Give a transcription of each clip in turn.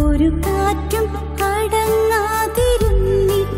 ഒരു കാറ്റും കടങ്ങാതിരുന്നിട്ടില്ല.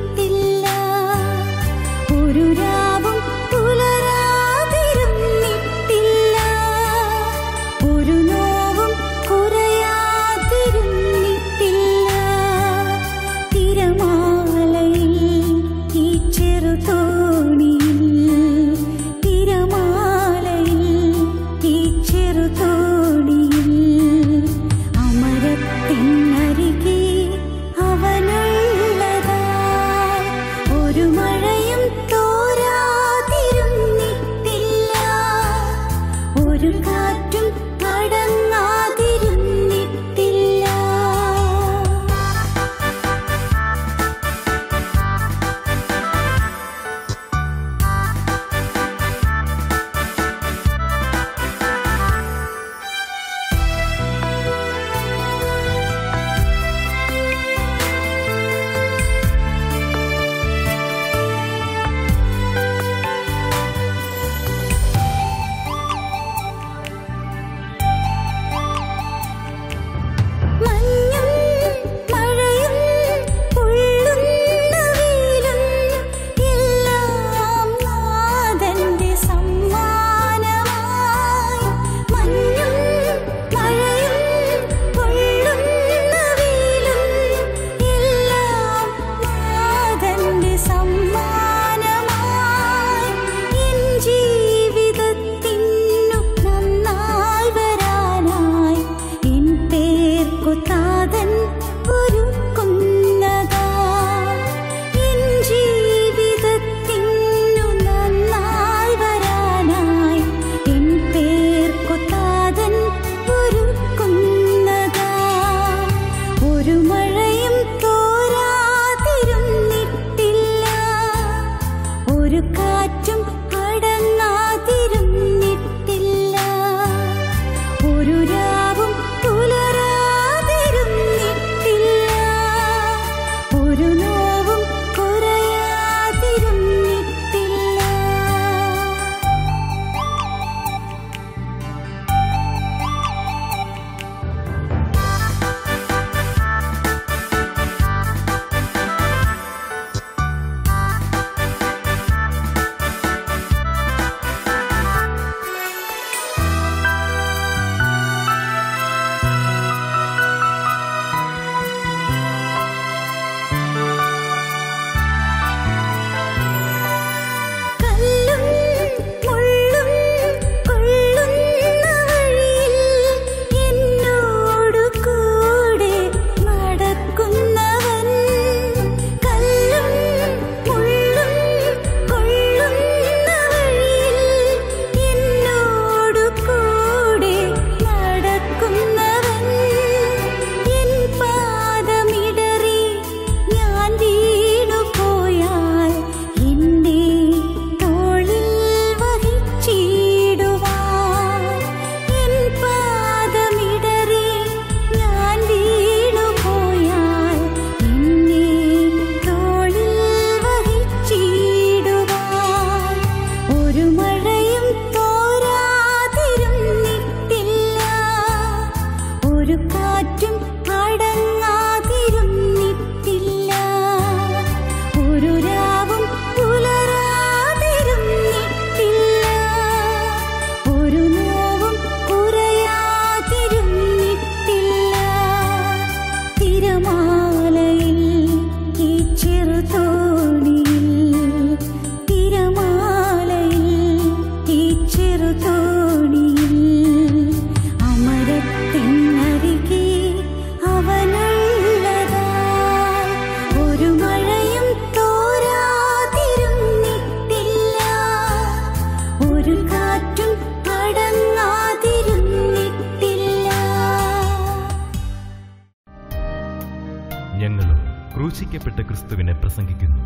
ക്രൂശിക്കപ്പെട്ട ക്രിസ്തുവിനെ പ്രസംഗിക്കുന്നു.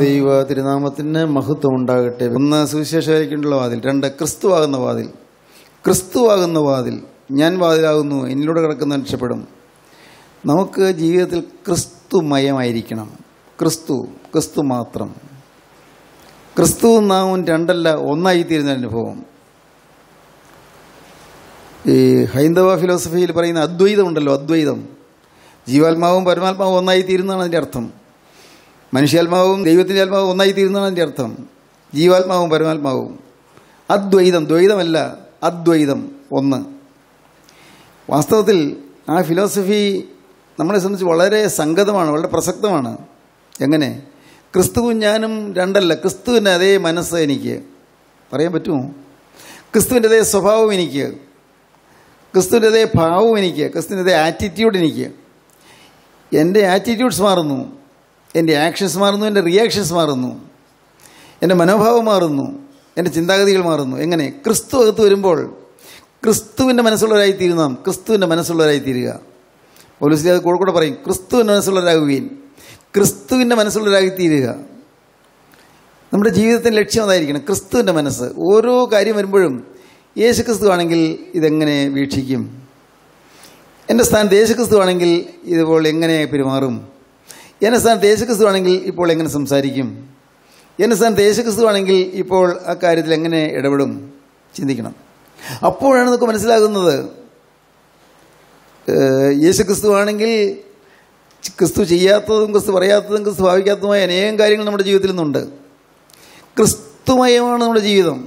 ദൈവ തിരുനാമത്തിന് മഹത്വം ഉണ്ടാകട്ടെ. 1 സുവിശേഷമായിരിക്കുള്ള വാതിൽ, 2 ക്രിസ്തുവാകുന്ന വാതിൽ. ക്രിസ്തുവാകുന്ന വാതിൽ, ഞാൻ വാതിലാകുന്നു, എന്നിലൂടെ കിടക്കുന്ന രക്ഷപ്പെടും. നമുക്ക് ജീവിതത്തിൽ ക്രിസ്തുമയമായിരിക്കണം. ക്രിസ്തു മാത്രം. ക്രിസ്തുവും നാവും രണ്ടല്ല ഒന്നായിത്തീരുന്ന അനുഭവം. ഈ ഹൈന്ദവ ഫിലോസഫിയിൽ പറയുന്ന അദ്വൈതം ഉണ്ടല്ലോ, അദ്വൈതം. ജീവാത്മാവും പരമാത്മാവും ഒന്നായിത്തീരുന്നതാണ് അതിൻ്റെ അർത്ഥം. മനുഷ്യാത്മാവും ദൈവത്തിൻ്റെ ആത്മാവും ഒന്നായിത്തീരുന്നതാണ് അതിൻ്റെ അർത്ഥം. ജീവാത്മാവും പരമാത്മാവും. അദ്വൈതം, ദ്വൈതമല്ല, അദ്വൈതം, ഒന്ന്. വാസ്തവത്തിൽ ആ ഫിലോസഫി നമ്മളെ സംബന്ധിച്ച് വളരെ സംഗതമാണ്, വളരെ പ്രസക്തമാണ്. എങ്ങനെ? ക്രിസ്തുവും ഞാനും രണ്ടല്ല. ക്രിസ്തുവിൻ്റെ അതേ മനസ്സ് എനിക്ക്, പറയാൻ പറ്റുമോ? ക്രിസ്തുവിൻ്റെ അതേ സ്വഭാവം എനിക്ക്, ക്രിസ്തുവിൻ്റെ അതേ ഭാവവും എനിക്ക്, ക്രിസ്തുവിൻ്റെ അതേ ആറ്റിറ്റ്യൂഡ് എനിക്ക്. എൻ്റെ ആറ്റിറ്റ്യൂഡ്സ് മാറുന്നു, എൻ്റെ ആക്ഷൻസ് മാറുന്നു, എൻ്റെ റിയാക്ഷൻസ് മാറുന്നു, എൻ്റെ മനോഭാവം മാറുന്നു, എൻ്റെ ചിന്താഗതികൾ മാറുന്നു. എങ്ങനെ? ക്രിസ്തു അകത്ത് വരുമ്പോൾ ക്രിസ്തുവിൻ്റെ മനസ്സുള്ളവരായിത്തീരുന്ന നാം ക്രിസ്തുവിൻ്റെ മനസ്സുള്ളവരായിത്തീരുക. പൗലോസ് അത് കൂടെ പറയും, ക്രിസ്തുവിൻ്റെ മനസ്സുള്ളവരാകുകയും ക്രിസ്തുവിൻ്റെ മനസ്സുള്ളവരായിത്തീരുക. നമ്മുടെ ജീവിതത്തിൻ്റെ ലക്ഷ്യം അതായിരിക്കണം, ക്രിസ്തുവിൻ്റെ മനസ്സ്. ഓരോ കാര്യം വരുമ്പോഴും യേശു ക്രിസ്തു ആണെങ്കിൽ ഇതെങ്ങനെ വീക്ഷിക്കും, എൻ്റെ സ്ഥാനത്ത് യേശു ക്രിസ്തു ആണെങ്കിൽ ഇതിപ്പോൾ എങ്ങനെ പെരുമാറും, എൻ്റെ സ്ഥാനത്ത് യേശു ക്രിസ്തു ആണെങ്കിൽ ഇപ്പോൾ എങ്ങനെ സംസാരിക്കും, എൻ്റെ സ്ഥാനത്ത് യേശു ക്രിസ്തു ആണെങ്കിൽ ഇപ്പോൾ ആ കാര്യത്തിൽ എങ്ങനെ ഇടപെടും, ചിന്തിക്കണം. അപ്പോഴാണ് നമുക്ക് മനസ്സിലാകുന്നത്, യേശു ക്രിസ്തു ആണെങ്കിൽ ക്രിസ്തു ചെയ്യാത്തതും ക്രിസ്തു പറയാത്തതും ക്രിസ്തു ഭാവിക്കാത്തതുമായ അനേകം കാര്യങ്ങൾ നമ്മുടെ ജീവിതത്തിൽ നിന്നുണ്ട്. ക്രിസ്തുമയമാണ് നമ്മുടെ ജീവിതം.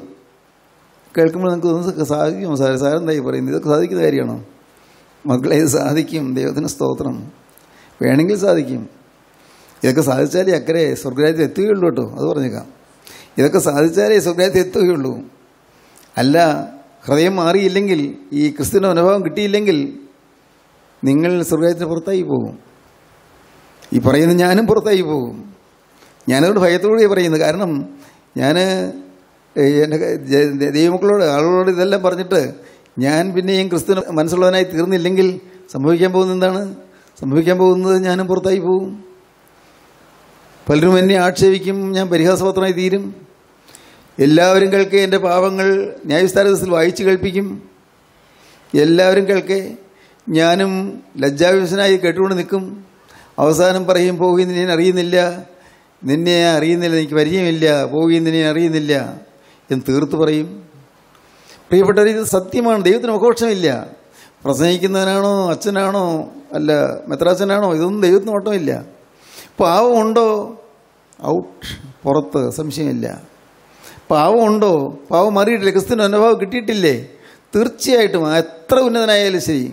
കേൾക്കുമ്പോൾ നമുക്ക് സാധിക്കുമോ? സാരെന്തായി പറയുന്നത്? ഇതൊക്കെ സാധിക്കുന്ന കാര്യമാണോ? മക്കളെ, ഇത് സാധിക്കും. ദൈവത്തിന് സ്തോത്രം. വേണമെങ്കിൽ സാധിക്കും. ഇതൊക്കെ സാധിച്ചാലേ അക്കരെ സ്വർഗ്ഗരാജ്യത്തിൽ എത്തുകയുള്ളൂ കേട്ടോ, അത് പറഞ്ഞേക്കാം. ഇതൊക്കെ സാധിച്ചാലേ സ്വർഗ്ഗരാജ്യത്തിൽ എത്തുകയുള്ളൂ. അല്ല, ഹൃദയം മാറിയില്ലെങ്കിൽ, ഈ ക്രിസ്തുവിൻ്റെ അനുഭവം കിട്ടിയില്ലെങ്കിൽ നിങ്ങൾ സ്വർഗ്ഗരാജ്യത്തിന് പുറത്തായി പോകും. ഈ പറയുന്ന ഞാനും പുറത്തായി പോകും. ഞാനതുകൊണ്ട് ഭയത്തോടെ പറയുന്നത്. കാരണം ഞാൻ എൻ്റെ ദൈവമക്കളോട്, ആളുകളോട് ഇതെല്ലാം പറഞ്ഞിട്ട് ഞാൻ പിന്നെയും ക്രിസ്തുവിന് മനസ്സുള്ളവനായി തീർന്നില്ലെങ്കിൽ സംഭവിക്കാൻ പോകുന്നത് എന്താണ്? സംഭവിക്കാൻ പോകുന്നത് ഞാനും പുറത്തായി പോകും. പലരും എന്നെ ആക്ഷേപിക്കും, ഞാൻ പരിഹാസപത്രമായി തീരും. എല്ലാവരും കേൾക്കെ എൻ്റെ പാപങ്ങൾ ന്യായവിസ്താര ദിവസത്തിൽ വായിച്ചു കേൾപ്പിക്കും. എല്ലാവരും കേൾക്കെ ഞാനും ലജ്ജാവിവശനായി കേട്ടുകൊണ്ട് നിൽക്കും. അവസാനം പറയും, പോകുമെന്ന് ഞാൻ അറിയുന്നില്ല, നിന്നെ അറിയുന്നില്ല, എനിക്ക് പരിചയമില്ല, പോകുമെന്ന് ഞാൻ അറിയുന്നില്ല എന്ന് തീർത്ത് പറയും. പ്രിയപ്പെട്ടവർ, ഇത് സത്യമാണ്. ദൈവത്തിന് മുഖപക്ഷമില്ല. പ്രസംഗിക്കുന്നവനാണോ, അച്ഛനാണോ, അല്ല മെത്രാച്ചനാണോ, ഇതൊന്നും ദൈവത്തിന് ഓട്ടമില്ല. പാവമുണ്ടോ? ഔട്ട്, പുറത്ത്, സംശയമില്ല. പാവമുണ്ടോ? പാവം മാറിയിട്ടില്ലേ? ക്രിസ്തുവിൻ്റെ അനുഭവം കിട്ടിയിട്ടില്ലേ? തീർച്ചയായിട്ടും എത്ര ഉന്നതനായാലും ശരി,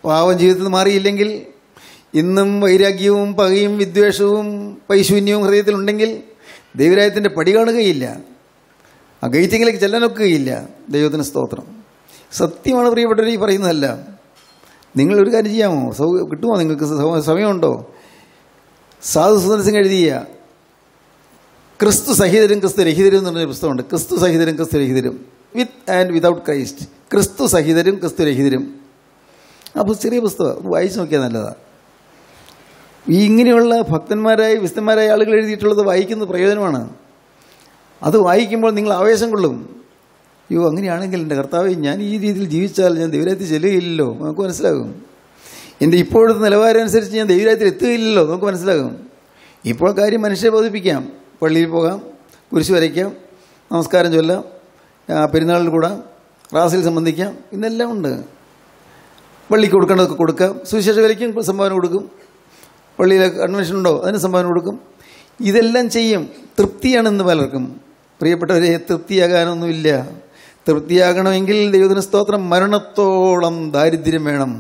പാവം ജീവിതത്തിൽ മാറിയില്ലെങ്കിൽ, ഇന്നും വൈരാഗ്യവും പകയും വിദ്വേഷവും പൈശൂന്യവും ഹൃദയത്തിലുണ്ടെങ്കിൽ ദൈവരാജ്യത്തിൻ്റെ പടി കാണുകയില്ല, ആ ഗേറ്റിങ്ങിലേക്ക് ചെല്ലാനൊക്കുകയില്ല. ദൈവത്തിന് സ്തോത്രം. സത്യമാണ് പ്രിയപ്പെട്ടവർ, ഈ പറയുന്നതല്ല. നിങ്ങളൊരു കാര്യം ചെയ്യാമോ? കിട്ടുമോ? നിങ്ങൾക്ക് സമയമുണ്ടോ? സാധു സുന്ദരസിംഗ് എഴുതിയ ക്രിസ്തു സഹിതരും ക്രിസ്തു രഹിതരും എന്ന് പറഞ്ഞൊരു പുസ്തകമുണ്ട്. ക്രിസ്തു സഹിതരും ക്രിസ്തു രഹിതരും, വിത്ത് ആൻഡ് വിതൗട്ട് ക്രൈസ്റ്റ്. ക്രിസ്തു സഹിതരും ക്രിസ്തു രഹിതരും. അപ്പോൾ ചെറിയ പുസ്തകം, ഒന്ന് വായിച്ചു നോക്കിയാൽ നല്ലതാണ്. ഈ ഇങ്ങനെയുള്ള ഭക്തന്മാരായ വിശുദ്ധന്മാരായ ആളുകൾ എഴുതിയിട്ടുള്ളത് വായിക്കുന്നത് പ്രയോജനമാണ്. അത് വായിക്കുമ്പോൾ നിങ്ങൾ ആവേശം കൊള്ളും. അയ്യോ, അങ്ങനെയാണെങ്കിൽ എൻ്റെ കർത്താവേ, ഞാൻ ഈ രീതിയിൽ ജീവിച്ചാൽ ഞാൻ ദൈവരാജ്യത്തിൽ ചെല്ലുകയില്ലല്ലോ, നമുക്ക് മനസ്സിലാകും. എൻ്റെ ഇപ്പോഴത്തെ നിലവാരം അനുസരിച്ച് ഞാൻ ദൈവരാജ്യത്തിൽ എത്തുകയില്ലല്ലോ, നമുക്ക് മനസ്സിലാകും. ഇപ്പോൾ കാര്യം മനുഷ്യരെ ബോധിപ്പിക്കാം. പള്ളിയിൽ പോകാം, കുരിശ് വരയ്ക്കാം, നമസ്കാരം ചൊല്ലാം, പെരുന്നാളിൽ കൂടാം, ക്ലാസ്സിൽ സംബന്ധിക്കാം, ഇന്നെല്ലാം ഉണ്ട്. പള്ളിക്ക് കൊടുക്കേണ്ടതൊക്കെ കൊടുക്കാം, സുവിശേഷ വിലയ്ക്കും സംഭാവന കൊടുക്കും, പള്ളിയിലെ കൺവെൻഷൻ ഉണ്ടോ അതിന് സംഭാവന കൊടുക്കും, ഇതെല്ലാം ചെയ്യും. തൃപ്തിയാണെന്ന് പലർക്കും. പ്രിയപ്പെട്ടവരെ, തൃപ്തിയാകാനൊന്നുമില്ല. തൃപ്തിയാകണമെങ്കിൽ ദൈവത്തിന് സ്തോത്രം, മരണത്തോളം ദാരിദ്ര്യം വേണം.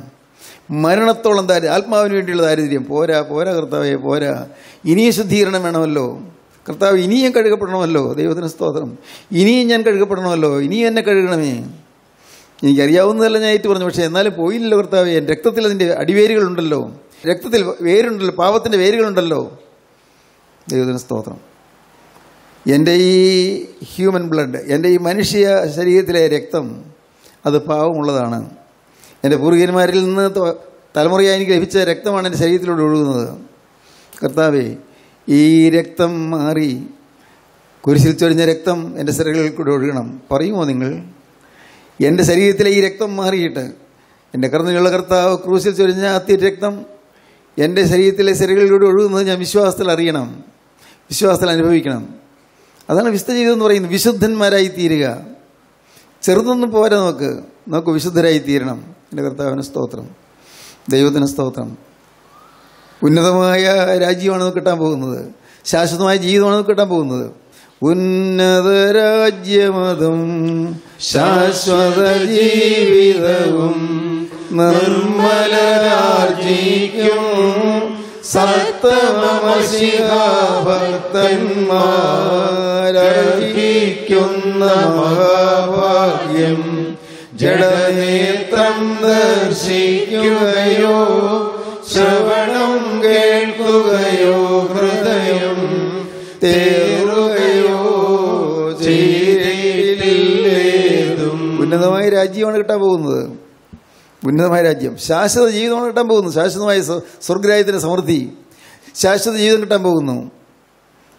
മരണത്തോളം ആത്മാവിന് വേണ്ടിയുള്ള ദാരിദ്ര്യം പോരാ. പോരാ കർത്താവേ, പോരാ. ഇനിയും ശുദ്ധീകരണം വേണമല്ലോ കർത്താവ്, ഇനിയും കഴുകപ്പെടണമല്ലോ. ദൈവത്തിന് സ്തോത്രം. ഇനിയും ഞാൻ കഴുകപ്പെടണമല്ലോ, ഇനിയും എന്നെ കഴുകണമേ. എനിക്കറിയാവുന്നതല്ല ഞാൻ ഏറ്റു പറഞ്ഞു, പക്ഷേ എന്നാലും പോയില്ലല്ലോ കർത്താവേ. എൻ്റെ രക്തത്തിൽ അതിൻ്റെ അടിവേരുകളുണ്ടല്ലോ, രക്തത്തിൽ വേരുണ്ടല്ലോ, പാപത്തിൻ്റെ വേരുകളുണ്ടല്ലോ. ദൈവത്തിന് സ്തോത്രം. എൻ്റെ ഈ ഹ്യൂമൻ ബ്ലഡ്, എൻ്റെ ഈ മനുഷ്യ ശരീരത്തിലെ രക്തം, അത് പാവമുള്ളതാണ്. എൻ്റെ പൂർവികന്മാരിൽ നിന്ന് തലമുറയായി എനിക്ക് ലഭിച്ച രക്തമാണ് എൻ്റെ ശരീരത്തിലൂടെ ഒഴുകുന്നത്. കർത്താവേ, ഈ രക്തം മാറി കുരിശിൽ ചൊരിഞ്ഞ രക്തം എൻ്റെ സിരകളിൽ കൂടെ ഒഴുകണം. പറയുമോ നിങ്ങൾ? എൻ്റെ ശരീരത്തിലെ ഈ രക്തം മാറിയിട്ട് എൻ്റെ കർണയുള്ള കർത്താവ് ക്രൂശിൽ ചൊരിഞ്ഞ രക്തം എൻ്റെ ശരീരത്തിലെ സിരകളിലൂടെ ഒഴുകുന്നത് ഞാൻ വിശ്വാസത്തിൽ അറിയണം, വിശ്വാസത്തിൽ അനുഭവിക്കണം. അതാണ് വിശുദ്ധ ജീവിതം എന്ന് പറയുന്നത്. വിശുദ്ധന്മാരായി തീരുക. ചെറുതൊന്നും പോരാ, നമുക്ക് വിശുദ്ധരായി തീരണം. എൻ്റെ കർത്താവിന് സ്തോത്രം, ദൈവത്തിന് സ്തോത്രം. ഉന്നതമായ രാജ്യമാണ് നമുക്ക് കിട്ടാൻ പോകുന്നത്. ശാശ്വതമായ ജീവിതമാണ് നമുക്ക് കിട്ടാൻ പോകുന്നത്. ഉന്നത രാജ്യമതും ശാശ്വത ജീവിതവും നിർമ്മലരാർജിക്കും സത്തമശിഹാഭക്തന്മാരർഹിക്കുന്ന മഹാഭാഗ്യം. ജഡനേത്രം ദർശിക്കുകയോ ശ്രവണം കേൾക്കുകയോ ഹൃദയം തേറുകയോ ചെയ്തിട്ടില്ലേതും. ഉന്നതമായ രാജ്യമാണ് കിട്ടാൻ പോകുന്നത്. ഉന്നതമായ രാജ്യം, ശാശ്വത ജീവിതമാണ് കിട്ടാൻ പോകുന്നു. ശാശ്വതമായ സ്വർഗരാജ്യത്തിൻ്റെ സമൃദ്ധി, ശാശ്വത ജീവിതം കിട്ടാൻ പോകുന്നു.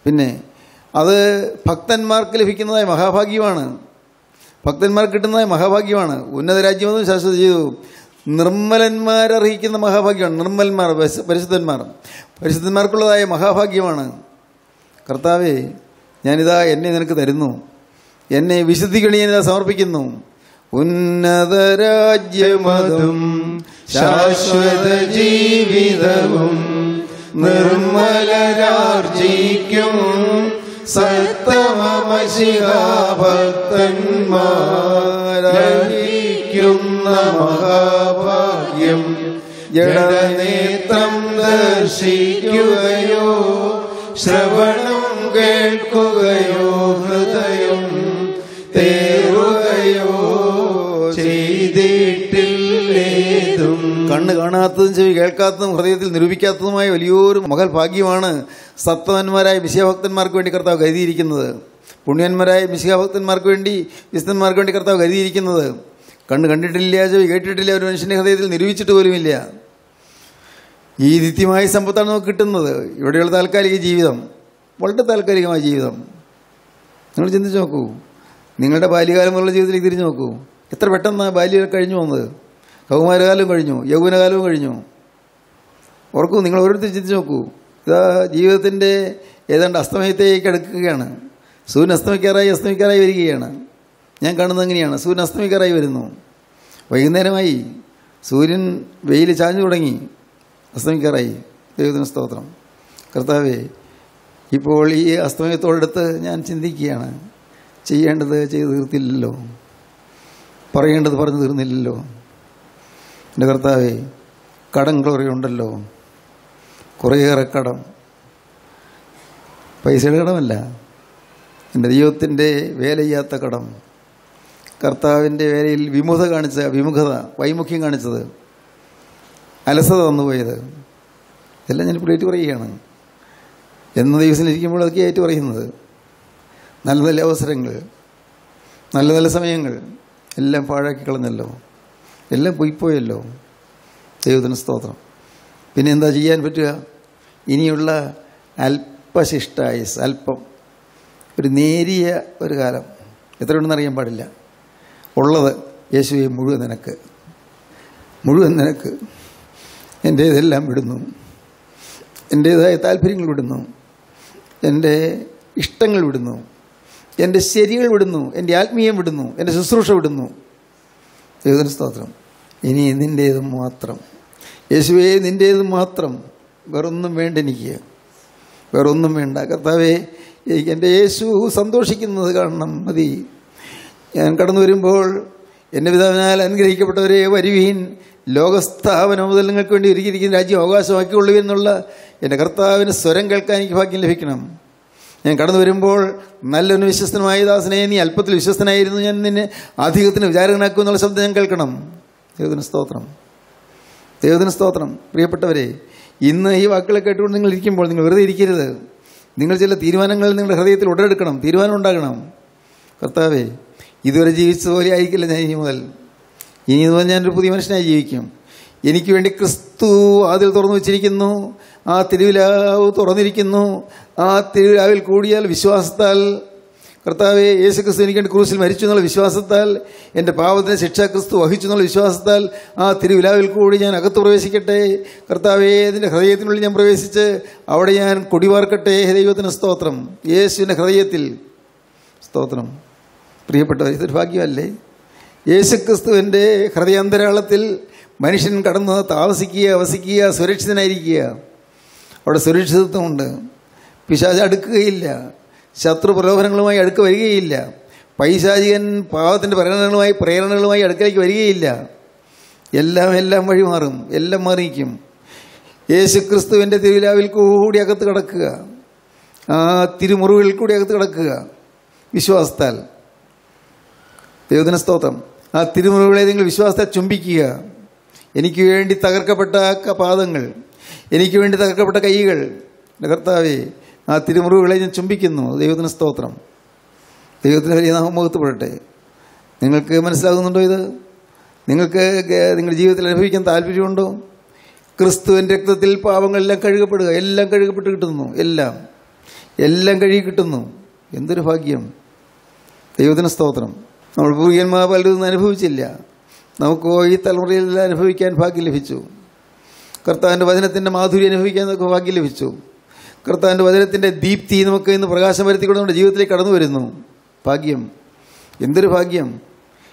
പിന്നെ അത് ഭക്തന്മാർക്ക് ലഭിക്കുന്നതായ മഹാഭാഗ്യമാണ്. ഭക്തന്മാർക്ക് കിട്ടുന്നതായ മഹാഭാഗ്യമാണ്. ഉന്നത രാജ്യമെന്നും ശാശ്വത ജീവിതവും നിർമ്മലന്മാരർഹിക്കുന്ന മഹാഭാഗ്യമാണ്. നിർമ്മലന്മാർ, പരിശുദ്ധന്മാർക്കുള്ളതായ മഹാഭാഗ്യമാണ്. കർത്താവേ, ഞാനിതാ എന്നെ നിനക്ക് തരുന്നു. എന്നെ വിശുദ്ധിക്ക് ഞാനിതാ സമർപ്പിക്കുന്നു. ഉന്നത രാജ്യമതും ശാശ്വത ജീവിതവും നിർമ്മലരാർജിക്കും സത്തമശിഹാഭക്തന്മാരർഹിക്കുന്ന മഹാഭാഗ്യം. ജഡനേത്രം ദർശിക്കുകയോ ശ്രവണം കേൾക്കുകയോ ഹൃദയം തേറുകയോ ചെയ്തിട്ടില്ലേതും. കണ്ണ് കാണാത്തതും ചെവി കേൾക്കാത്തതും ഹൃദയത്തിൽ നിരൂപിക്കാത്തതുമായ വലിയൊരു മഹൽ ഭാഗ്യമാണ് സത്തവന്മാരായ മിശിഹാഭക്തന്മാർക്ക് വേണ്ടി കർത്താവ് കരുതിയിരിക്കുന്നത്. പുണ്യന്മാരായ മിശിഹാഭക്തന്മാർക്ക് വേണ്ടി, വിശുദ്ധന്മാർക്ക് വേണ്ടി കർത്താവ് കരുതിയിരിക്കുന്നത്. കണ്ണ് കണ്ടിട്ടില്ല, ചെവി കേട്ടിട്ടില്ല, ഒരു മനുഷ്യൻ്റെ ഹൃദയത്തിൽ നിരൂപിച്ചിട്ട് പോലുമില്ല. ഈ നിത്യമായ സമ്പത്താണ് നമുക്ക് കിട്ടുന്നത്. ഇവിടെയുള്ള താൽക്കാലിക ജീവിതം വളരെ താൽക്കാലികമായ ജീവിതം. നിങ്ങൾ ചിന്തിച്ച് നോക്കൂ. നിങ്ങളുടെ ബാല്യകാലം മുതലുള്ള ജീവിതത്തിലേക്ക് തിരിഞ്ഞു നോക്കൂ. എത്ര പെട്ടെന്നാണ് ബാല്യം കഴിഞ്ഞു വന്നത്. കൗമാരകാലം കഴിഞ്ഞു, യൗവനകാലവും കഴിഞ്ഞു. ഓർക്കൂ, നിങ്ങൾ ഓരോരുത്തരും ചിന്തിച്ച് നോക്കൂ. ഇതാ ജീവിതത്തിൻ്റെ ഏതാണ്ട് അസ്തമയത്തേക്ക് അടുക്കുകയാണ്. സൂര്യൻ അസ്തമിക്കാറായി വരികയാണ്. ഞാൻ കാണുന്നത് എങ്ങനെയാണ്? സൂര്യൻ അസ്തമിക്കാറായി വരുന്നു. വൈകുന്നേരമായി, സൂര്യൻ വെയിൽ ചാഞ്ഞു തുടങ്ങി, അസ്തമിക്കാറായി. ദൈവത്തിന് സ്തോത്രം. കർത്താവേ, ഇപ്പോൾ ഈ അസ്തമയത്തോടടുത്ത് ഞാൻ ചിന്തിക്കുകയാണ്, ചെയ്യേണ്ടത് ചെയ്തു തീർത്തില്ലല്ലോ, പറയേണ്ടത് പറഞ്ഞു തീർന്നില്ലല്ലോ. എൻ്റെ കർത്താവേ, കടം കുറേയുണ്ടല്ലോ, കുറേയേറെ കടം. പൈസയുടെ കടമല്ല, എൻ്റെ ദൈവത്തിൻ്റെ വേല ചെയ്യാത്ത കടം. കർത്താവിൻ്റെ വേലയിൽ വൈമുഖ്യം കാണിച്ചത്, അലസത വന്നുപോയത്, ഇതെല്ലാം ഞാനിപ്പോൾ ഏറ്റു പറയുകയാണ്. എന്ന ദിവസത്തിലിരിക്കുമ്പോൾ അതൊക്കെ ഏറ്റു പറയുന്നത്. നല്ല നല്ല അവസരങ്ങൾ, നല്ല നല്ല സമയങ്ങൾ എല്ലാം പാഴാക്കി കളഞ്ഞല്ലോ, എല്ലാം പോയിപ്പോയല്ലോ. ദൈവത്തിന് സ്തോത്രം. പിന്നെ എന്താ ചെയ്യാൻ പറ്റുക? ഇനിയുള്ള അല്പശിഷ്ടായുസ്, അല്പം, ഒരു നേരിയ ഒരു കാലം, എത്രയുണ്ടെന്ന് അറിയാൻ പാടില്ല. ഉള്ളത് യേശുവെ മുഴുവൻ നിനക്ക്. എൻ്റേതെല്ലാം വിടുന്നു, എൻ്റേതായ താല്പര്യങ്ങൾ വിടുന്നു, എൻ്റെ ഇഷ്ടങ്ങൾ വിടുന്നു, എൻ്റെ ശരികൾ വിടുന്നു, എൻ്റെ ആത്മീയം വിടുന്നു, എൻ്റെ ശുശ്രൂഷ വിടുന്നു. ദൈവത്തിന് സ്തോത്രം. ഇനി നിൻ്റേതും മാത്രം യേശുവേ, നിൻ്റേതും മാത്രം. വേറൊന്നും വേണ്ട എനിക്ക്, വേറൊന്നും വേണ്ട. കർത്താവേ, എൻ്റെ യേശു സന്തോഷിക്കുന്നത് കാണണം, മതി. ഞാൻ കടന്നു വരുമ്പോൾ എൻ്റെ പിതാവിനാൽ അനുഗ്രഹിക്കപ്പെട്ടവരെ വരുവീൻ, ലോകസ്ഥാപനം മുതൽ നിങ്ങൾക്ക് വേണ്ടി ഒരുക്കിയിരിക്കുന്ന രാജ്യം അവകാശമാക്കിക്കൊള്ളൂ എന്നുള്ള എൻ്റെ കർത്താവിന് സ്വരം കേൾക്കാൻ എനിക്ക് ഭാഗ്യം ലഭിക്കണം. ഞാൻ കടന്നു വരുമ്പോൾ നല്ലൊരു വിശ്വസ്തനായ ദാസനെ, നീ അല്പത്തിൽ വിശ്വസ്തനായിരുന്നു, ഞാൻ നിന്നെ അധികത്തിന് വിചാരകനാക്കും എന്നുള്ള ശബ്ദം ഞാൻ കേൾക്കണം. ദൈവത്തിന് സ്തോത്രം, ദൈവത്തിന് സ്തോത്രം. പ്രിയപ്പെട്ടവരെ, ഇന്ന് ഈ വാക്കുകളെ കേട്ടുകൊണ്ട് നിങ്ങൾ ഇരിക്കുമ്പോൾ നിങ്ങൾ വെറുതെ ഇരിക്കരുത്. നിങ്ങൾ ചില തീരുമാനങ്ങൾ നിങ്ങളുടെ ഹൃദയത്തിൽ ഉടലെടുക്കണം, തീരുമാനം ഉണ്ടാകണം. കർത്താവേ, ഇതുവരെ ജീവിച്ചതുപോലെ ആയിരിക്കില്ല ഞാൻ ഇനി മുതൽ ഞാനൊരു പുതിയ മനുഷ്യനായി ജീവിക്കും. എനിക്ക് വേണ്ടി ക്രിസ്തു വാതിൽ തുറന്നു വച്ചിരിക്കുന്നു. ആ തിരുവിലാവ് തുറന്നിരിക്കുന്നു. ആ തിരുവിലാവിൽ കൂടിയാൽ വിശ്വാസത്താൽ, കർത്താവേ, യേശു ക്രിസ്തു എനിക്ക് വേണ്ടി ക്രൂസിൽ മരിച്ചു എന്നുള്ള വിശ്വാസത്താൽ, എൻ്റെ പാപത്തിന് ശിക്ഷ ക്രിസ്തു വഹിച്ചു എന്നുള്ള വിശ്വാസത്താൽ ആ തിരുവിലാവിൽ കൂടി ഞാൻ അകത്ത് പ്രവേശിക്കട്ടെ. കർത്താവേ, എൻ്റെ ഹൃദയത്തിനുള്ളിൽ ഞാൻ പ്രവേശിച്ച് അവിടെ ഞാൻ കുടിവാർക്കട്ടെ. ദൈവത്തിന് സ്തോത്രം. യേശുവിൻ്റെ ഹൃദയത്തിൽ സ്തോത്രം. പ്രിയപ്പെട്ടവർ, ഇതൊരു ഭാഗ്യമല്ലേ? യേശു ക്രിസ്തുവിൻ്റെ ഹൃദയാന്തരാളത്തിൽ മനുഷ്യൻ കടന്ന് താമസിക്കുക, വസിക്കുക, സുരക്ഷിതനായിരിക്കുക. അവിടെ സുരക്ഷിതത്വമുണ്ട്. പിശാച് അടുക്കുകയില്ല. ശത്രു പ്രലോഭനങ്ങളുമായി അടുക്ക വരികയില്ല. പൈശാചികൻ പാവത്തിൻ്റെ പ്രേരണകളുമായി അടുക്കലേക്ക് വരികയില്ല. എല്ലാം വഴിമാറും. എല്ലാം മാറിയിരിക്കും. യേശു ക്രിസ്തുവിൻ്റെ തിരുവിലാവിൽ കൂടി അകത്ത് കിടക്കുക. ആ തിരുമുറികളിൽ കൂടി അകത്ത് കിടക്കുക വിശ്വാസത്താൽ. ദൈവത്തിന് സ്തോത്രം. ആ തിരുമുറികളെ നിങ്ങൾ വിശ്വാസത്തെ ചുംബിക്കുക. എനിക്ക് വേണ്ടി തകർക്കപ്പെട്ട പാദങ്ങൾ, എനിക്ക് വേണ്ടി തകർക്കപ്പെട്ട കൈകൾ, കർത്താവേ, ആ തിരുമുറിവുകളെ ഞാൻ ചുംബിക്കുന്നു. ദൈവത്തിന് സ്തോത്രം. ദൈവത്തിന് വലിയ നാമം മഹത്വപ്പെടട്ടെ. നിങ്ങൾക്ക് മനസ്സിലാകുന്നുണ്ടോ ഇത്? നിങ്ങൾക്ക് നിങ്ങളുടെ ജീവിതത്തിൽ അനുഭവിക്കാൻ താല്പര്യമുണ്ടോ? ക്രിസ്തുവിൻ്റെ രക്തത്തിൽ പാപങ്ങളെല്ലാം കഴുകപ്പെടുക. എല്ലാം കഴുകപ്പെട്ട് കിട്ടുന്നു. എല്ലാം കഴുകി കിട്ടുന്നു. എന്തൊരു ഭാഗ്യം! ദൈവത്തിന് സ്തോത്രം. നമ്മൾ പൂർവികന്മാർ പലരും അനുഭവിച്ചില്ല. നമുക്കോ ഈ തലമുറയിൽ അനുഭവിക്കാൻ ഭാഗ്യം ലഭിച്ചു. കർത്താവിൻ്റെ വചനത്തിൻ്റെ മാധുര്യം അനുഭവിക്കാൻ നമുക്ക് ഭാഗ്യം ലഭിച്ചു. കർത്താവിൻ്റെ വചനത്തിൻ്റെ ദീപ്തി നമുക്ക് ഇന്ന് പ്രകാശം വരുത്തിക്കൊണ്ട് നമ്മുടെ ജീവിതത്തിലേക്ക് കടന്നു വരുന്നു. ഭാഗ്യം! എന്തൊരു ഭാഗ്യം!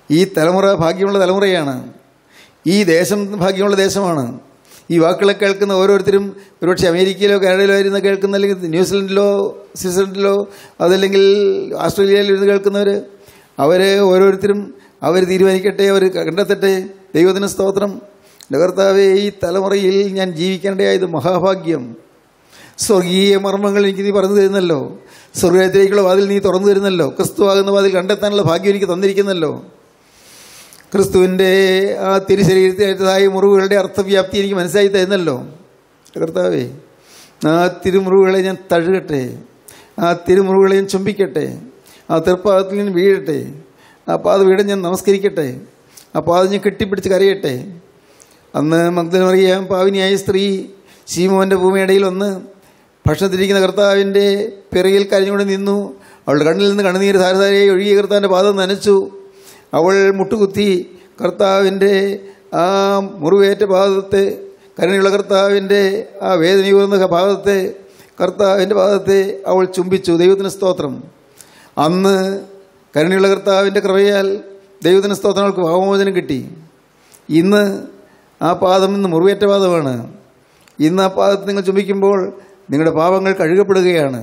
ഈ തലമുറ ഭാഗ്യമുള്ള തലമുറയാണ്. ഈ ദേശം ഭാഗ്യമുള്ള ദേശമാണ്. ഈ വാക്കുകളെ കേൾക്കുന്ന ഓരോരുത്തരും ഒരുപക്ഷെ അമേരിക്കയിലോ കാനഡയിലോ ഇരുന്ന് കേൾക്കുന്ന, അല്ലെങ്കിൽ ന്യൂസിലൻഡിലോ സ്വിറ്റ്സർലൻഡിലോ അതല്ലെങ്കിൽ ഓസ്ട്രേലിയയിലോ ഇരുന്ന് കേൾക്കുന്നവർ, അവർ ഓരോരുത്തരും അവർ തീരുമാനിക്കട്ടെ, അവർ കണ്ടെത്തട്ടെ. ദൈവത്തിന് സ്തോത്രം. കർത്താവേ, ഈ തലമുറയിൽ ഞാൻ ജീവിക്കേണ്ടതായത് മഹാഭാഗ്യം. സ്വർഗീയ മർമ്മങ്ങൾ എനിക്ക് നീ പറഞ്ഞു തരുന്നല്ലോ. സ്വർഗത്തിലേക്കുള്ള വാതിൽ നീ തുറന്നു തരുന്നല്ലോ. ക്രിസ്തു ആകുന്ന വാതിൽ കണ്ടെത്താനുള്ള ഭാഗ്യം എനിക്ക് തന്നിരിക്കുന്നല്ലോ. ക്രിസ്തുവിൻ്റെ ആ തിരുശരീരത്തിലേറ്റതായ മുറിവുകളുടെ അർത്ഥവ്യാപ്തി എനിക്ക് മനസ്സിലാക്കി തരുന്നല്ലോ. കർത്താവേ, ആ തിരുമുറിവുകളെ ഞാൻ തഴുകട്ടെ. ആ തിരുമുറിവുകളെ ഞാൻ ചുംബിക്കട്ടെ. ആ തൃപ്പാദത്തിൽ ഞാൻ വീഴട്ടെ. ആ പാദ വീട് ഞാൻ നമസ്കരിക്കട്ടെ. ആ പാദം ഞാൻ കെട്ടിപ്പിടിച്ച് കരയട്ടെ. അന്ന് മഗ്ദലന മറിയം പാവിനിയായ സ്ത്രീ ശീമോൻ്റെ ഭൂമിയിടയിൽ വന്ന് ഭക്ഷണത്തിരിക്കുന്ന കർത്താവിൻ്റെ പിറകിൽ കരഞ്ഞുകൊണ്ട് നിന്നു. അവളുടെ കണ്ണിൽ നിന്ന് കണ്ണുനീര് ധാരധാരയായി ഒഴുകിയ കർത്താവിൻ്റെ പാദം നനച്ചു. അവൾ മുട്ടുകുത്തി കർത്താവിൻ്റെ ആ മുറിവേറ്റ പാദത്തെ, കരുണയുള്ള കർത്താവിൻ്റെ ആ വേദനയൂർന്ന പാദത്തെ, കർത്താവിൻ്റെ പാദത്തെ അവൾ ചുംബിച്ചു. ദൈവത്തിന് സ്തോത്രം. അന്ന് കരുണയുള്ള കർത്താവിൻ്റെ കൃപയാൽ ദൈവത്തിന് സ്തോത്രം അവൾക്ക് പാപമോചനം കിട്ടി. ഇന്ന് ആ പാദം ഇന്ന് മുറിവേറ്റ പാദമാണ്. ഇന്ന് ആ പാദത്തെ നിങ്ങൾ ചുംബിക്കുമ്പോൾ നിങ്ങളുടെ പാപങ്ങൾ കഴുകപ്പെടുകയാണ്.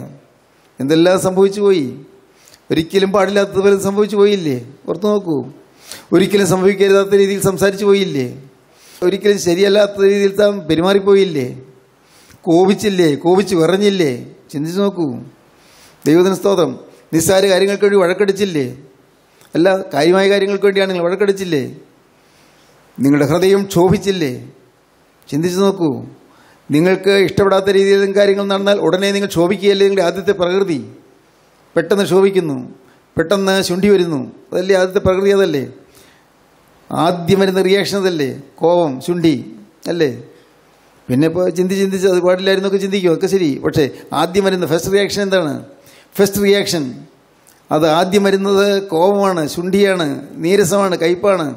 എന്തെല്ലാം സംഭവിച്ചു പോയി! ഒരിക്കലും പാടില്ലാത്തതുപോലെ സംഭവിച്ചു പോയില്ലേ? ഓർത്തു നോക്കൂ. ഒരിക്കലും സംഭവിക്കരുതാത്ത രീതിയിൽ സംസാരിച്ചു പോയില്ലേ? ഒരിക്കലും ശരിയല്ലാത്ത രീതിയിൽ താൻ പെരുമാറിപ്പോയില്ലേ? കോപിച്ചില്ലേ? കോപിച്ച് വിറഞ്ഞില്ലേ? ചിന്തിച്ചു നോക്കൂ. ദൈവത്തിന് സ്തോത്രം. നിസ്സാര കാര്യങ്ങൾക്ക് വേണ്ടി വഴക്കടിച്ചില്ലേ? അല്ല, കാര്യമായ കാര്യങ്ങൾക്ക് വേണ്ടിയാണ് നിങ്ങൾ വഴക്കടിച്ചില്ലേ? നിങ്ങളുടെ ഹൃദയം ക്ഷോഭിച്ചില്ലേ? ചിന്തിച്ചു നോക്കൂ. നിങ്ങൾക്ക് ഇഷ്ടപ്പെടാത്ത രീതിയിൽ കാര്യങ്ങൾ നടന്നാൽ ഉടനെ നിങ്ങൾ ക്ഷോഭിക്കുകയല്ലേ? നിങ്ങളുടെ ആദ്യത്തെ പ്രകൃതി പെട്ടെന്ന് ക്ഷോഭിക്കുന്നു, പെട്ടെന്ന് ശുണ്ഠി വരുന്നു. അതല്ലേ ആദ്യത്തെ പ്രകൃതി? അതല്ലേ ആദ്യം വരുന്ന റിയാക്ഷൻ? അതല്ലേ കോപം, ശുണ്ഠി അല്ലേ? പിന്നെ ഇപ്പോൾ ചിന്തിച്ച് അത് പാടില്ലായിരുന്നൊക്കെ ചിന്തിക്കും, ഒക്കെ ശരി. പക്ഷേ ആദ്യം വരുന്ന ഫസ്റ്റ് റിയാക്ഷൻ എന്താണ്? ഫസ്റ്റ് റിയാക്ഷൻ അത് ആദ്യം വരുന്നത് കോപമാണ്, ശുണ്ഠിയാണ്, നീരസമാണ്, കയ്പാണ്.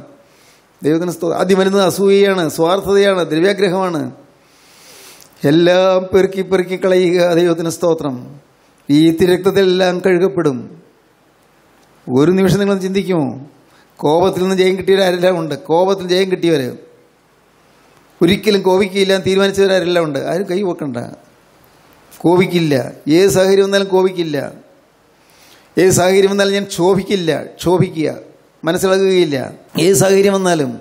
ദൈവത്തിന് ആദ്യം വരുന്നത് അസൂയയാണ്, സ്വാർത്ഥതയാണ്, ദ്രവ്യാഗ്രഹമാണ്. എല്ലാം പെറുക്കി കളയുക. ദൈവത്തിന് സ്തോത്രം. ഈ തിരക്തത്തിലെല്ലാം കഴുകപ്പെടും. ഒരു നിമിഷം നിങ്ങൾ ചിന്തിക്കുമോ? കോപത്തിൽ നിന്ന് ജയം കിട്ടിയവരാരെല്ലാം ഉണ്ട്. കോപത്തിൽ ജയം കിട്ടിയവർ, ഒരിക്കലും കോപിക്കില്ല തീരുമാനിച്ചവരാരെല്ലാം ഉണ്ട്. ആരും കൈ വെക്കണ്ട. കോപിക്കില്ല. ഏത് സാഹചര്യം വന്നാലും കോപിക്കില്ല. ഏത് സാഹചര്യം വന്നാലും ഞാൻ ക്ഷോഭിക്കുക, മനസ്സിലാക്കുകയില്ല. ഏത് സാഹചര്യം വന്നാലും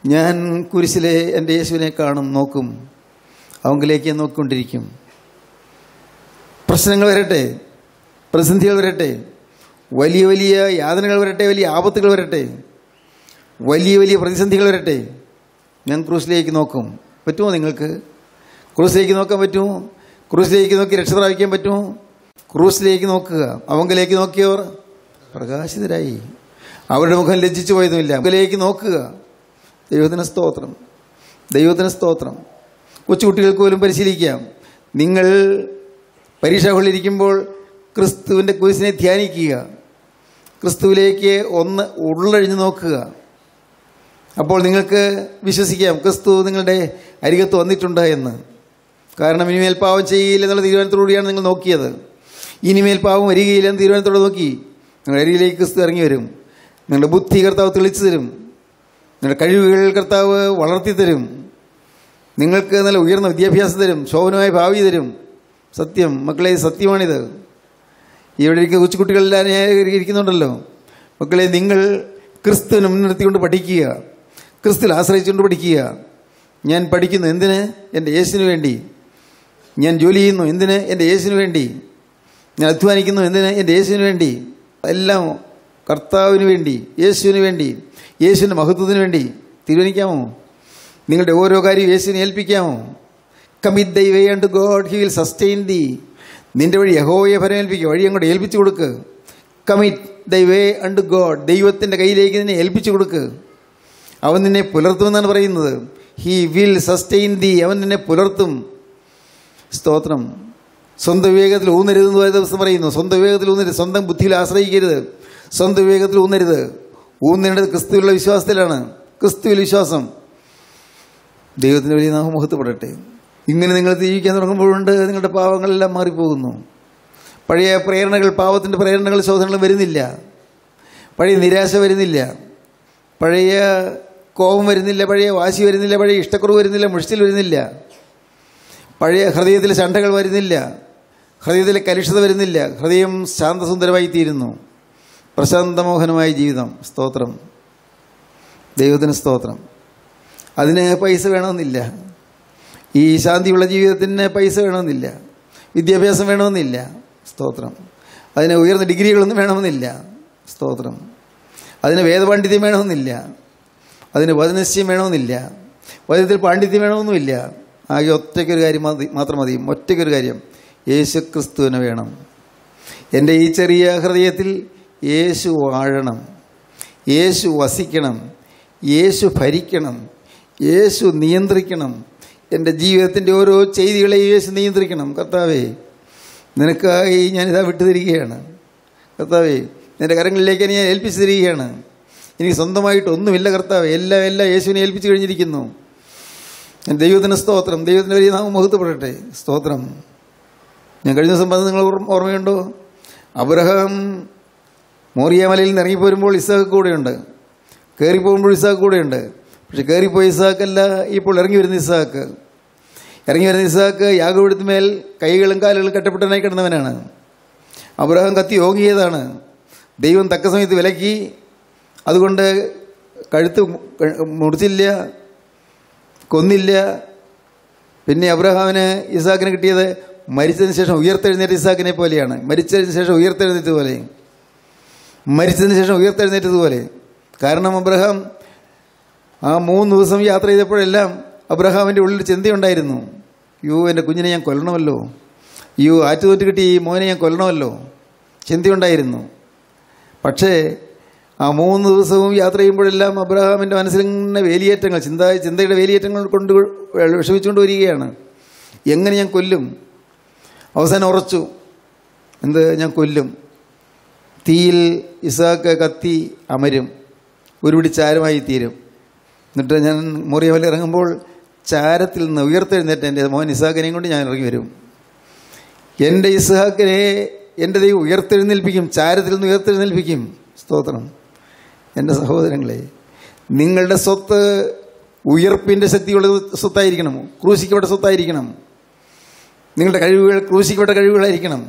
ഞാൻ കുരിശിലെ എൻ്റെ യേശുവിനെ കാണും, നോക്കും, അവങ്കിലേക്ക് ഞാൻ നോക്കിക്കൊണ്ടിരിക്കും. പ്രശ്നങ്ങൾ വരട്ടെ, പ്രതിസന്ധികൾ വരട്ടെ, വലിയ വലിയ യാതനകൾ വരട്ടെ, വലിയ ആപത്തുകൾ വരട്ടെ, വലിയ വലിയ പ്രതിസന്ധികൾ വരട്ടെ, ഞാൻ ക്രൂസിലേക്ക് നോക്കും. പറ്റുമോ നിങ്ങൾക്ക്? ക്രൂസിലേക്ക് നോക്കാൻ പറ്റുമോ? ക്രൂസിലേക്ക് നോക്കി രക്ഷ പ്രാപിക്കാൻ പറ്റുമോ? ക്രൂസിലേക്ക് നോക്കുക. അവങ്കിലേക്ക് നോക്കിയവർ പ്രകാശിതരായി. അവരുടെ മുഖം ലജ്ജിച്ചു പോയതുമില്ല. അവങ്കിലേക്ക് നോക്കുക. ദൈവത്തിന് സ്തോത്രം. ദൈവത്തിന് സ്തോത്രം. കൊച്ചുകുട്ടികൾക്ക് പോലും പരിശീലിക്കാം. നിങ്ങൾ പരീക്ഷാ ഹാളിലിരിക്കുമ്പോൾ ക്രിസ്തുവിൻ്റെ കുരിശിനെ ധ്യാനിക്കുക, ക്രിസ്തുവിലേക്ക് ഒന്ന് ഉള്ളഴിഞ്ഞ് നോക്കുക. അപ്പോൾ നിങ്ങൾക്ക് വിശ്വസിക്കാം ക്രിസ്തു നിങ്ങളുടെ അരികത്ത് വന്നിട്ടുണ്ട് എന്ന്. കാരണം ഇനിമേൽ പാവം ചെയ്യില്ല എന്നുള്ള തീരുമാനത്തോടുകൂടിയാണ് നിങ്ങൾ നോക്കിയത്. ഇനിമേൽ പാവം വരികയില്ല എന്ന തീരുമാനത്തോടെ നോക്കി നിങ്ങളുടെ അരികിലേക്ക് ക്രിസ്തു ഇറങ്ങി വരും. നിങ്ങളുടെ ബുദ്ധി കർത്താവ് തെളിച്ചു തരും. നിങ്ങളുടെ കഴിവുകൾ കർത്താവ് വളർത്തി തരും. നിങ്ങൾക്ക് നല്ല ഉയർന്ന വിദ്യാഭ്യാസം തരും. ശോഭനമായ ഭാവി തരും. സത്യം മക്കളെ, സത്യമാണിത്. ഇവിടെ ഇരിക്കുന്ന കൊച്ചുകുട്ടികളെല്ലാം ഇരിക്കുന്നുണ്ടല്ലോ. മക്കളെ, നിങ്ങൾ ക്രിസ്തുവിനെ മുൻനിർത്തിക്കൊണ്ട് പഠിക്കുക, ക്രിസ്തുവിൽ ആശ്രയിച്ചുകൊണ്ട് പഠിക്കുക. ഞാൻ പഠിക്കുന്നു എന്തിന്? എൻ്റെ യേശുവിന് വേണ്ടി. ഞാൻ ജോലി ചെയ്യുന്നു എന്തിന്? എൻ്റെ യേശുവിന് വേണ്ടി. ഞാൻ അധ്വാനിക്കുന്നു എന്തിന്? എൻ്റെ യേശുവിന് വേണ്ടി. എല്ലാം കർത്താവിന് വേണ്ടി, യേശുവിന് വേണ്ടി, യേശുവിൻ്റെ മഹത്വത്തിന് വേണ്ടി. തീരുമാനിക്കാമോ? നിങ്ങളുടെ ഓരോ കാര്യവും യേശുവിനെ ഏൽപ്പിക്കാമോ? Commit thy way unto God, he will sustain thee. നിന്റെ വഴി യഹോവയെ ഫലമേൽപ്പിക്കുക, വഴി അങ്ങോട്ട് ഏൽപ്പിച്ചു കൊടുക്ക്. Commit thy way unto God, ദൈവത്തിൻ്റെ കയ്യിലേക്ക് നിന്നെ ഏൽപ്പിച്ചു കൊടുക്ക്. അവൻ നിന്നെ പുലർത്തുമെന്നാണ് പറയുന്നത്. ഹി വിൽ സസ്റ്റെയിൻ ദീ, അവൻ നിന്നെ പുലർത്തും. സ്തോത്രം. സ്വന്തം വിവേകത്തിൽ ഊന്നരുതെന്ന് ഒരു ദിവസം പറയുന്നു. സ്വന്തം വിവേകത്തിൽ ഊന്നരുത്, സ്വന്തം ബുദ്ധിയിൽ ആശ്രയിക്കരുത്, സ്വന്തം വിവേകത്തിൽ ഊന്നരുത്. ഊന്നേണ്ടത് ക്രിസ്തുവിലുള്ള വിശ്വാസത്തിലാണ്. ക്രിസ്തുവിൽ വിശ്വാസം. ദൈവത്തിൻ്റെ വലിയ നാമം മഹത്വപ്പെടട്ടെ. ഇങ്ങനെ നിങ്ങൾ ജീവിക്കാൻ തുടങ്ങുമ്പോഴുണ്ട് നിങ്ങളുടെ പാവങ്ങളെല്ലാം മാറിപ്പോകുന്നു. പഴയ പ്രേരണകൾ, പാവത്തിൻ്റെ പ്രേരണകൾ, ശോധനകളും വരുന്നില്ല. പഴയ നിരാശ വരുന്നില്ല, പഴയ കോപം വരുന്നില്ല, പഴയ വാശി വരുന്നില്ല, പഴയ ഇഷ്ടക്കുറവ് വരുന്നില്ല, മുഷിച്ചിൽ വരുന്നില്ല, പഴയ ഹൃദയത്തിലെ ചണ്ടകൾ വരുന്നില്ല, ഹൃദയത്തിലെ കലുഷിത വരുന്നില്ല. ഹൃദയം ശാന്തസുന്ദരമായി തീരുന്നു. പ്രശാന്തമോഹനമായ ജീവിതം. സ്തോത്രം. ദൈവത്തിന് സ്തോത്രം. അതിന് പൈസ വേണമെന്നില്ല. ഈ ശാന്തിയുള്ള ജീവിതത്തിന് പൈസ വേണമെന്നില്ല, വിദ്യാഭ്യാസം വേണമെന്നില്ല. സ്തോത്രം. അതിന് ഉയർന്ന ഡിഗ്രികളൊന്നും വേണമെന്നില്ല. സ്തോത്രം. അതിന് വേദപാണ്ഡിത്യം വേണമെന്നില്ല, അതിന് വചനനിശ്ചയം വേണമെന്നില്ല, വചനത്തിൽ പാണ്ഡിത്യം വേണമെന്നുമില്ല. ആകെ ഒറ്റയ്ക്കൊരു കാര്യം മാത്രം മതി. ഒറ്റയ്ക്കൊരു കാര്യം, യേശു ക്രിസ്തുവിനെ വേണം. എൻ്റെ ഈ ചെറിയ ഹൃദയത്തിൽ യേശു വാഴണം, യേശു വസിക്കണം, യേശു ഭരിക്കണം, യേശു നിയന്ത്രിക്കണം. എൻ്റെ ജീവിതത്തിൻ്റെ ഓരോ ചെയ്തികളെയും യേശു നിയന്ത്രിക്കണം. കർത്താവേ, നിനക്കായി ഞാനിതാ വിട്ടുതരികയാണ്. കർത്താവേ, നിൻ്റെ കരങ്ങളിലേക്ക് ഞാൻ ഏൽപ്പിച്ചു തരികയാണ്. എനിക്ക് സ്വന്തമായിട്ടൊന്നുമില്ല കർത്താവേ, എല്ലാം യേശുവിനെ ഏൽപ്പിച്ചു കഴിഞ്ഞിരിക്കുന്നു. ദൈവത്തിന് സ്തോത്രം. ദൈവത്തിൻ്റെ വലിയ നാമം മഹത്വപ്പെടട്ടെ. സ്തോത്രം. ഞാൻ കഴിഞ്ഞ ദിവസം പറഞ്ഞത് നിങ്ങൾ ഓർമ്മയുണ്ടോ? അബ്രഹാം മോറിയാമലയിൽ നിന്ന് ഇറങ്ങിപ്പോരുമ്പോൾ ഇസ്ഹാക്ക് കൂടെയുണ്ട്, കയറിപ്പോകുമ്പോൾ ഇസ്ഹാക്ക് കൂടെയുണ്ട്. പക്ഷെ കയറിപ്പോയ ഇസ്ഹാക്കല്ല ഇപ്പോൾ ഇറങ്ങി വരുന്ന ഇസ്ഹാക്ക്. ഇറങ്ങി വരുന്ന ഇസ്ഹാക്ക് യാഗപീഠത്തിന്മേൽ കൈകളും കാലുകളും കെട്ടപ്പെട്ടവനായി കിടന്നവനാണ്. അബ്രഹാം കത്തി ഓങ്ങിയതാണ്. ദൈവം തക്ക സമയത്ത് വിലക്കി. അതുകൊണ്ട് കഴുത്ത് മുറിച്ചില്ല, കൊന്നില്ല. പിന്നെ അബ്രഹാമിന് ഇസ്ഹാക്കിന് കിട്ടിയത് മരിച്ചതിന് ശേഷം ഉയർത്തെഴുന്നേറ്റ ഇസ്ഹാക്കിനെ പോലെയാണ്. മരിച്ചതിന് ശേഷം ഉയർത്തെഴുന്നേറ്റതുപോലെ, മരിച്ചതിന് ശേഷം ഉയർത്തെഴുന്നേറ്റതുപോലെ. കാരണം അബ്രഹാം ആ 3 ദിവസം യാത്ര ചെയ്തപ്പോഴെല്ലാം അബ്രഹാമിൻ്റെ ഉള്ളിൽ ചിന്തയുണ്ടായിരുന്നു. യോ, എൻ്റെ കുഞ്ഞിനെ ഞാൻ കൊല്ലണമല്ലോ, യോ, ആറ്റുതോറ്റ് കിട്ടി ഈ മോനെ ഞാൻ കൊല്ലണമല്ലോ, ചിന്തയുണ്ടായിരുന്നു. പക്ഷേ ആ 3 ദിവസവും യാത്ര ചെയ്യുമ്പോഴെല്ലാം അബ്രഹാമിൻ്റെ മനസ്സിൽ ഇങ്ങനെ വേലിയേറ്റങ്ങൾ, ചിന്തയുടെ വേലിയേറ്റങ്ങൾ കൊണ്ട് വിഷമിച്ചുകൊണ്ട് വരികയാണ്. എങ്ങനെ ഞാൻ കൊല്ലും? അവസാനം ഉറച്ചു. എന്ത്? ഞാൻ കൊല്ലും. തീയിൽ ഇസ്ഹാക്ക് കത്തി അമരും, ഒരുപിടി ചാരമായി തീരും. എന്നിട്ട് ഞാൻ മോറിയാമലയിൽ ഇറങ്ങുമ്പോൾ ചാരത്തിൽ നിന്ന് ഉയർത്തെഴുന്നേറ്റ് എൻ്റെ മോൻ ഇസ്ഹാക്കിനെയും കൊണ്ട് ഞാൻ ഇറങ്ങി വരും. എൻ്റെ ഇസ്ഹാക്കിനെ എൻ്റെ ദൈവം ഉയർത്തെഴുന്നേൽപ്പിക്കും, ചാരത്തിൽ നിന്ന് ഉയർത്തെഴുന്നേൽപ്പിക്കും. സ്തോത്രം. എൻ്റെ സഹോദരങ്ങളെ, നിങ്ങളുടെ സ്വത്ത് ഉയർപ്പിൻ്റെ ശക്തിയുള്ള സ്വത്തായിരിക്കണം, ക്രൂശിക്കപ്പെട്ട സ്വത്തായിരിക്കണം. നിങ്ങളുടെ കഴിവുകൾ ക്രൂശിക്കപ്പെട്ട കഴിവുകളായിരിക്കണം.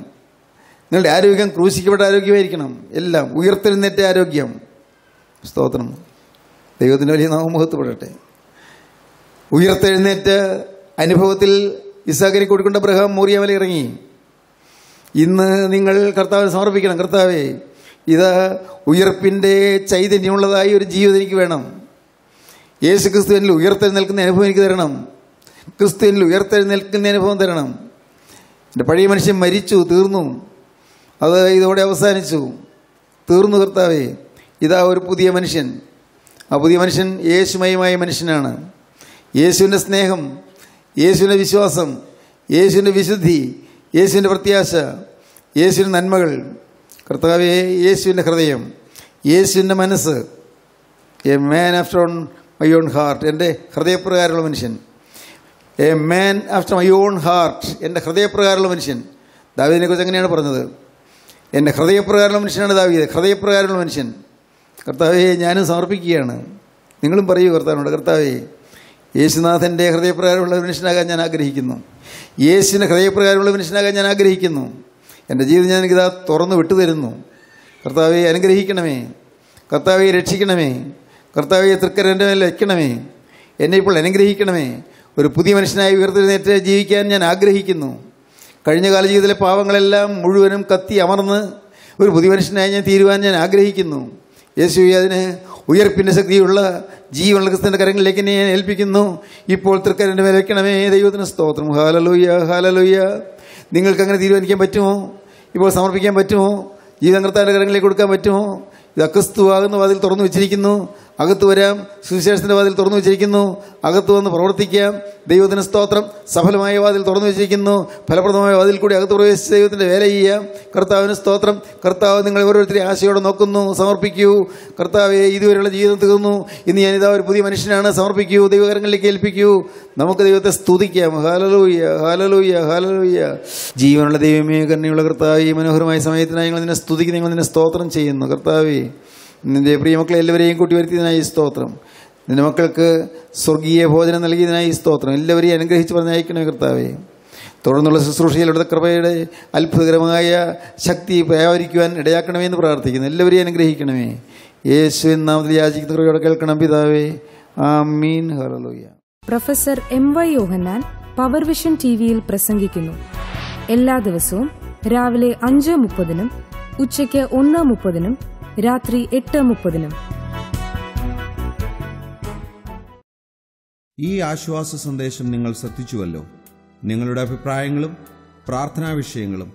നിങ്ങളുടെ ആരോഗ്യം ക്രൂശിക്കപ്പെട്ട ആരോഗ്യമായിരിക്കണം. എല്ലാം ഉയർത്തെഴുന്നേറ്റ ആരോഗ്യം. സ്തോത്രം. ദൈവത്തിൻ്റെ വലിയ നാമം മഹത്വപ്പെടട്ടെ. ഉയർത്തെഴുന്നേറ്റ അനുഭവത്തിൽ ഇസ്ഹാക്കിനെ കൂടിക്കൊണ്ട് അബ്രഹാം മോറിയാമല ഇറങ്ങി. ഇന്ന് നിങ്ങൾ കർത്താവിനെ സമർപ്പിക്കണം. കർത്താവേ, ഇത് ഉയർപ്പിൻ്റെ ചൈതന്യമുള്ളതായ ഒരു ജീവിതം എനിക്ക് വേണം. യേശു ക്രിസ്തുവിനിൽ ഉയർത്തെഴുന്നേൽക്കുന്ന അനുഭവം എനിക്ക് തരണം. ക്രിസ്തുവിനിൽ ഉയർത്തെഴുന്നേൽക്കുന്ന അനുഭവം തരണം. എൻ്റെ പഴയ മനുഷ്യൻ മരിച്ചു, തീർന്നു. അത് ഇതോടെ അവസാനിച്ചു, തീർന്നു. കർത്താവേ, ഇതാ ഒരു പുതിയ മനുഷ്യൻ. ആ പുതിയ മനുഷ്യൻ യേശുമയമായ മനുഷ്യനാണ്. യേശുവിൻ്റെ സ്നേഹം, യേശുവിൻ്റെ വിശ്വാസം, യേശുവിൻ്റെ വിശുദ്ധി, യേശുവിൻ്റെ പ്രത്യാശ, യേശുവിൻ്റെ നന്മകൾ. കർത്താവേ, യേശുവിൻ്റെ ഹൃദയം, യേശുവിൻ്റെ മനസ്സ്. A man after my own heart, എൻ്റെ ഹൃദയപ്രകാരമുള്ള മനുഷ്യൻ. A man after my own heart, എൻ്റെ ഹൃദയപ്രകാരമുള്ള മനുഷ്യൻ. ദാവീദിനെ കുറിച്ച് അങ്ങനെയാണ് പറഞ്ഞത്. എൻ്റെ ഹൃദയപ്രകാരമുള്ള മനുഷ്യനാണ് ദാവീദ്, ഹൃദയപ്രകാരമുള്ള മനുഷ്യൻ. കർത്താവേ, ഞാനും സമർപ്പിക്കുകയാണ്. നിങ്ങളും പറയൂ കർത്താവിനോട്, കർത്താവേ, യേശുനാഥൻ്റെ ഹൃദയപ്രകാരമുള്ള മനുഷ്യനാകാൻ ഞാൻ ആഗ്രഹിക്കുന്നു. യേശുവിൻ്റെ ഹൃദയപ്രകാരമുള്ള മനുഷ്യനാകാൻ ഞാൻ ആഗ്രഹിക്കുന്നു. എൻ്റെ ജീവിതം ഞാൻ എനിക്കിതാ തുറന്നു വിട്ടുതരുന്നു. കർത്താവെ, അനുഗ്രഹിക്കണമേ. കർത്താവെ, രക്ഷിക്കണമേ. കർത്താവെ, തൃക്കരം എൻ്റെ മേൽ വയ്ക്കണമേ. എന്നെ ഇപ്പോൾ അനുഗ്രഹിക്കണമേ. ഒരു പുതിയ മനുഷ്യനായി ഉയർത്തെഴുന്നേറ്റ് ജീവിക്കാൻ ഞാൻ ആഗ്രഹിക്കുന്നു. കഴിഞ്ഞകാല ജീവിതത്തിലെ പാവങ്ങളെല്ലാം മുഴുവനും കത്തി അമർന്ന് ഒരു പുതിയ മനുഷ്യനായി ഞാൻ തീരുവാൻ ഞാൻ ആഗ്രഹിക്കുന്നു. യേശുവേ, അതിന് ഉയർപ്പിൻ്റെ ശക്തിയുള്ള ജീവനുള്ള ക്രിസ്തുവിൻ്റെ കരങ്ങളിലേക്ക് എന്നെ ഞാൻ ഏൽപ്പിക്കുന്നു. ഇപ്പോൾ തൃക്കരൻ്റെ മേൽ വയ്ക്കണമേ. ദൈവത്തിന് സ്തോത്രം. Hallelujah, hallelujah. നിങ്ങൾക്കങ്ങനെ തീരുമാനിക്കാൻ പറ്റുമോ? ഇപ്പോൾ സമർപ്പിക്കാൻ പറ്റുമോ? ജീവിതം കർത്താവിൻ്റെ കരങ്ങളിലേക്ക് കൊടുക്കാൻ പറ്റുമോ? ഇത് ക്രിസ്തുവാകുന്ന വാതിൽ തുറന്നു വെച്ചിരിക്കുന്നു. അകത്ത് വരാം. സുവിശേഷത്തിൻ്റെ വാതിൽ തുറന്നു വെച്ചിരിക്കുന്നു. അകത്ത് വന്ന് പ്രവർത്തിക്കാം. ദൈവത്തിന് സ്തോത്രം. സഫലമായ വാതിൽ തുറന്നു വെച്ചിരിക്കുന്നു. ഫലപ്രദമായ വാതിൽ കൂടി അകത്ത് പ്രവേശിച്ച് ദൈവത്തിൻ്റെ വേല ചെയ്യാം. കർത്താവിന് സ്തോത്രം. കർത്താവ് നിങ്ങളെ ഓരോരുത്തരെ ആശയോടെ നോക്കുന്നു. സമർപ്പിക്കൂ. കർത്താവെ, ഇതുവരെയുള്ള ജീവിതം തീർന്നു. ഇന്ന് ഞാനിതാ ഒരു പുതിയ മനുഷ്യനാണ്. സമർപ്പിക്കൂ. ദൈവകരങ്ങളിലേക്ക് ഏൽപ്പിക്കൂ. നമുക്ക് ദൈവത്തെ സ്തുതിക്കാം. Hallelujah, hallelujah, hallelujah. ജീവനുള്ള ദൈവമേ, കരുണയുള്ള കർത്താവേ, ഈ മനോഹരമായ സമയത്തിനായി ഞങ്ങൾ നിന്നെ സ്തുതിക്കുന്നു. ഞങ്ങൾ നിന്നെ സ്തോത്രം ചെയ്യുന്നു. കർത്താവേ, നിന്റെ പ്രിയമക്കളെ എല്ലാവരെയും കൂട്ടി വരുത്തിയതിനായി സ്തോത്രം. നിന്റെ മക്കൾക്ക് സ്വർഗീയ ഭോജനം നൽകിയതിനായി സ്തോത്രം. എല്ലാവരെയും അനുഗ്രഹിച്ച് പറഞ്ഞയക്കണമേ കർത്താവേ. തുടർന്നുള്ള ശുശ്രൂഷയിലൂടെ കൃപയുടെ അത്ഭുതകരമായ ശക്തി വ്യാപരിക്കുവാൻ ഇടയാക്കണമെന്ന് പ്രാർത്ഥിക്കുന്നു. എല്ലാവരെയും അനുഗ്രഹിക്കണമേ. യേശുവിൻ നാമത്തിൽ യാചിക്കുന്ന കൃപയോടെ കേൾക്കണം പിതാവേ. ആമീൻ. ഹല്ലേലൂയ. Professor M.Y. യോഹന്നാൻ പവർ വിഷൻ ടിവിയിൽ പ്രസംഗിക്കുന്നു. എല്ലാ ദിവസവും രാവിലെ 5:30 ഉച്ചയ്ക്ക് 1:30 രാത്രി 8:30. ഈ ആശ്വാസ സന്ദേശം നിങ്ങൾ ശ്രദ്ധിച്ചുവല്ലോ. നിങ്ങളുടെ അഭിപ്രായങ്ങളും പ്രാർത്ഥനാ വിഷയങ്ങളും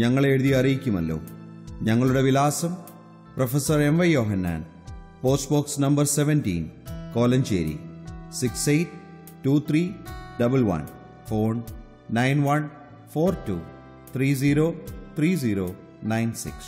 ഞങ്ങളെ എഴുതി അറിയിക്കുമല്ലോ. ഞങ്ങളുടെ വിലാസം: professor M.Y. Yohannan, post box number 17, Kolenchery 682311. Phone 9142303096.